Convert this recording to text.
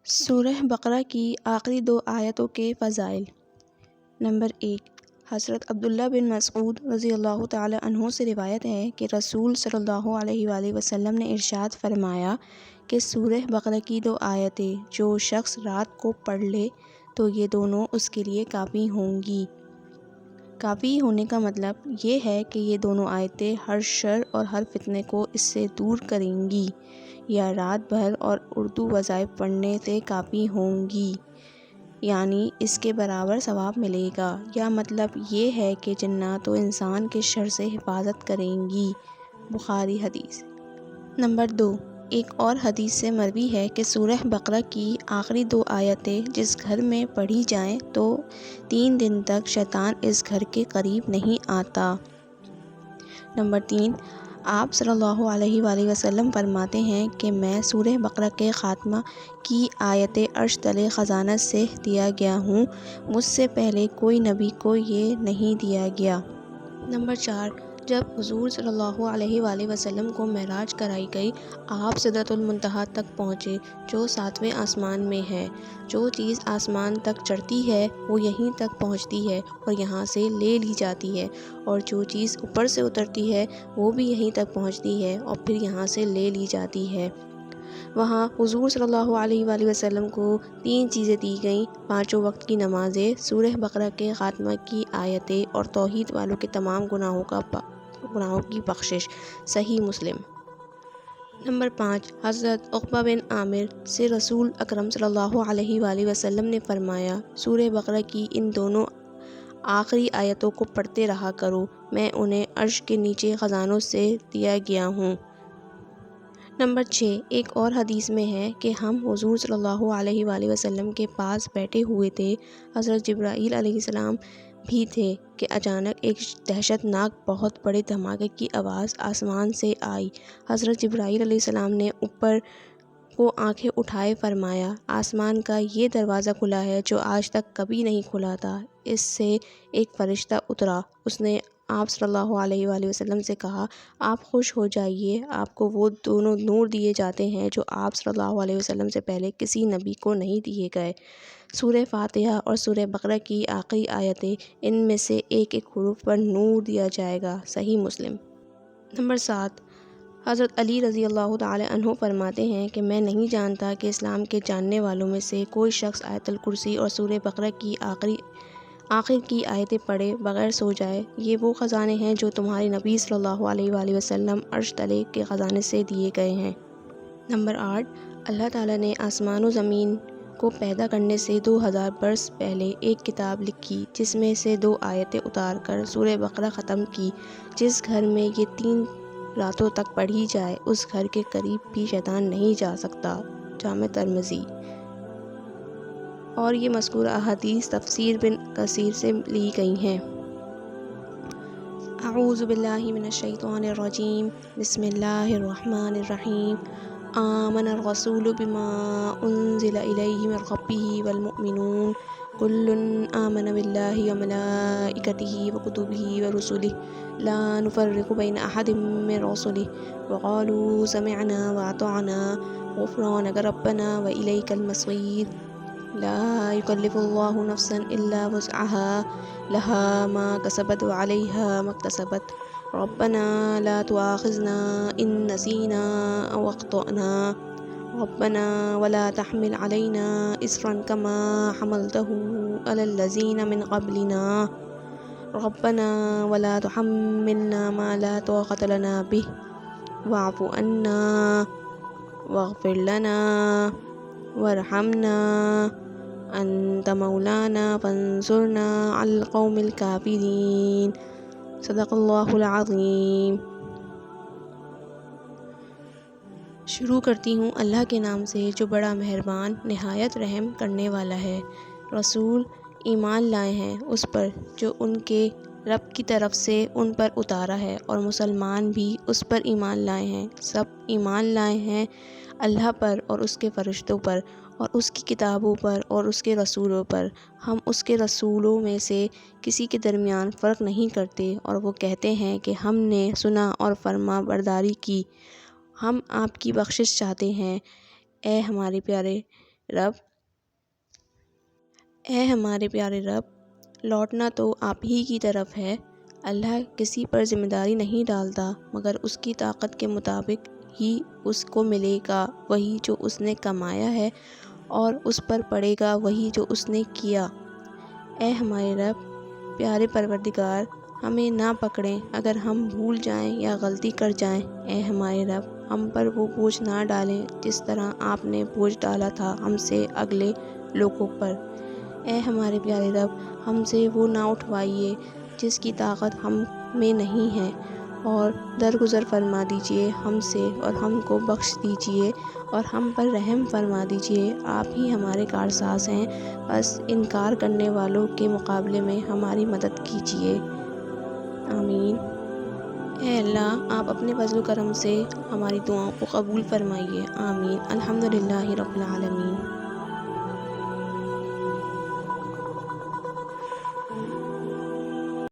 سورہ بقرہ کی آخری 2 آیتوں کے فضائل۔ نمبر 1، حضرت عبداللہ بن مسعود رضی اللہ تعالی عنہ سے روایت ہے کہ رسول صلی اللہ علیہ وآلہ وسلم نے ارشاد فرمایا کہ سورہ بقرہ کی 2 آیتیں جو شخص رات کو پڑھ لے تو یہ دونوں اس کے لیے کافی ہوں گی۔ کافی ہونے کا مطلب یہ ہے کہ یہ دونوں آیتیں ہر شر اور ہر فتنے کو اس سے دور کریں گی، یا رات بھر اور اردو وظائف پڑھنے سے کافی ہوں گی، یعنی اس کے برابر ثواب ملے گا، یا مطلب یہ ہے کہ جنات و انسان کے شر سے حفاظت کریں گی۔ بخاری حدیث۔ نمبر 2، ایک اور حدیث سے مروی ہے کہ سورہ بقرہ کی آخری 2 آیتیں جس گھر میں پڑھی جائیں تو 3 دن تک شیطان اس گھر کے قریب نہیں آتا۔ نمبر 3، آپ صلی اللہ علیہ وآلہ وسلم فرماتے ہیں کہ میں سورہ بقرہ کے خاتمہ کی آیتیں عرش تلے خزانت سے دیا گیا ہوں، مجھ سے پہلے کوئی نبی کو یہ نہیں دیا گیا۔ نمبر 4، جب حضور صلی اللہ علیہ وآلہ وسلم کو معراج کرائی گئی، آپ سدرۃ المنتہا تک پہنچے جو 7ویں آسمان میں ہے۔ جو چیز آسمان تک چڑھتی ہے وہ یہیں تک پہنچتی ہے اور یہاں سے لے لی جاتی ہے، اور جو چیز اوپر سے اترتی ہے وہ بھی یہیں تک پہنچتی ہے اور پھر یہاں سے لے لی جاتی ہے۔ وہاں حضور صلی اللہ علیہ وآلہ وسلم کو 3 چیزیں دی گئیں: 5 وقت کی نمازیں، سورہ بقرہ کے خاتمہ کی آیتیں اور توحید والوں کے تمام گناہوں کی بخشش۔ صحیح مسلم۔ نمبر 5، حضرت عقبہ بن عامر سے رسول اکرم صلی اللہ علیہ وآلہ وسلم نے فرمایا، سورہ بقرہ کی ان دونوں آخری آیتوں کو پڑھتے رہا کرو، میں انہیں عرش کے نیچے خزانوں سے دیا گیا ہوں۔ نمبر 6، ایک اور حدیث میں ہے کہ ہم حضور صلی اللہ علیہ وآلہ وسلم کے پاس بیٹھے ہوئے تھے، حضرت جبرائیل علیہ السلام بھی تھے کہ اچانک ایک دہشت ناک بہت بڑے دھماکے کی آواز آسمان سے آئی۔ حضرت جبرائیل علیہ السلام نے اوپر کو آنکھیں اٹھائے فرمایا، آسمان کا یہ دروازہ کھلا ہے جو آج تک کبھی نہیں کھلا تھا۔ اس سے ایک فرشتہ اترا، اس نے آپ صلی اللہ علیہ وآلہ وسلم سے کہا، آپ خوش ہو جائیے، آپ کو وہ دونوں نور دیے جاتے ہیں جو آپ صلی اللہ علیہ وسلم سے پہلے کسی نبی کو نہیں دیے گئے۔ سورہ فاتحہ اور سورہ بقرہ کی آخری آیتیں، ان میں سے ایک ایک حرف پر نور دیا جائے گا۔ صحیح مسلم۔ نمبر 7، حضرت علی رضی اللہ تعالی عنہ فرماتے ہیں کہ میں نہیں جانتا کہ اسلام کے جاننے والوں میں سے کوئی شخص آیت الکرسی اور سورہ بقرہ کی آخر کی آیتیں پڑھے بغیر سو جائے۔ یہ وہ خزانے ہیں جو تمہارے نبی صلی اللہ علیہ وآلہ وسلم عرش تلے کے خزانے سے دیے گئے ہیں۔ نمبر 8، اللہ تعالیٰ نے آسمان و زمین کو پیدا کرنے سے 2000 برس پہلے ایک کتاب لکھی جس میں سے 2 آیتیں اتار کر سورہ بقرہ ختم کی۔ جس گھر میں یہ 3 راتوں تک پڑھی جائے اس گھر کے قریب بھی شیطان نہیں جا سکتا۔ جامع ترمذی۔ اور یہ مذکورہ احادیث تفسیر بن کثیر سے لی گئی ہیں۔ اعوذ باللہ من الشیطان الرجیم، بسم اللہ الرحمن الرحیم۔ آمن الرسول بما انزل الیہ من ربہ والمؤمنون کل آمن باللہ وملائکتہ وکتبہ ورسلہ لا نفرق بین احد من رسلہ وقالوا سمعنا واطعنا غفرانک ربنا والیک المصیر۔ لا يكلف الله نفسا إلا وسعها لها ما كسبت وعليها ما اكتسبت ربنا لا تؤاخذنا إن نسينا أو أخطأنا ربنا ولا تحمل علينا إصرا كما حملته على الذين من قبلنا ربنا ولا تحملنا ما لا طاقة لنا به واعف عنا واغفر لنا وارحمنا انت مولانا فانصرنا على القوم الكافرين۔ صدق اللہ العظیم۔ شروع کرتی ہوں اللہ کے نام سے جو بڑا مہربان نہایت رحم کرنے والا ہے۔ رسول ایمان لائے ہیں اس پر جو ان کے رب کی طرف سے ان پر اتارا ہے، اور مسلمان بھی اس پر ایمان لائے ہیں۔ سب ایمان لائے ہیں اللہ پر اور اس کے فرشتوں پر اور اس کی کتابوں پر اور اس کے رسولوں پر۔ ہم اس کے رسولوں میں سے کسی کے درمیان فرق نہیں کرتے، اور وہ کہتے ہیں کہ ہم نے سنا اور فرما برداری کی۔ ہم آپ کی بخشش چاہتے ہیں۔ اے ہمارے پیارے رب، لوٹنا تو آپ ہی کی طرف ہے۔ اللہ کسی پر ذمہ داری نہیں ڈالتا مگر اس کی طاقت کے مطابق ہی اس کو ملے گا وہی جو اس نے کمایا ہے، اور اس پر پڑے گا وہی جو اس نے کیا۔ اے ہمارے رب، پیارے پروردگار، ہمیں نہ پکڑیں اگر ہم بھول جائیں یا غلطی کر جائیں۔ اے ہمارے رب، ہم پر وہ بوجھ نہ ڈالیں جس طرح آپ نے بوجھ ڈالا تھا ہم سے اگلے لوگوں پر۔ اے ہمارے پیارے رب، ہم سے وہ نہ اٹھوائیے جس کی طاقت ہم میں نہیں ہے، اور درگزر فرما دیجئے ہم سے اور ہم کو بخش دیجئے اور ہم پر رحم فرما دیجئے۔ آپ ہی ہمارے کارساز ہیں، بس انکار کرنے والوں کے مقابلے میں ہماری مدد کیجئے۔ آمین۔ اے اللہ، آپ اپنے فضل و کرم سے ہماری دعاؤں کو قبول فرمائیے۔ آمین۔ الحمدللہ رب العالمین۔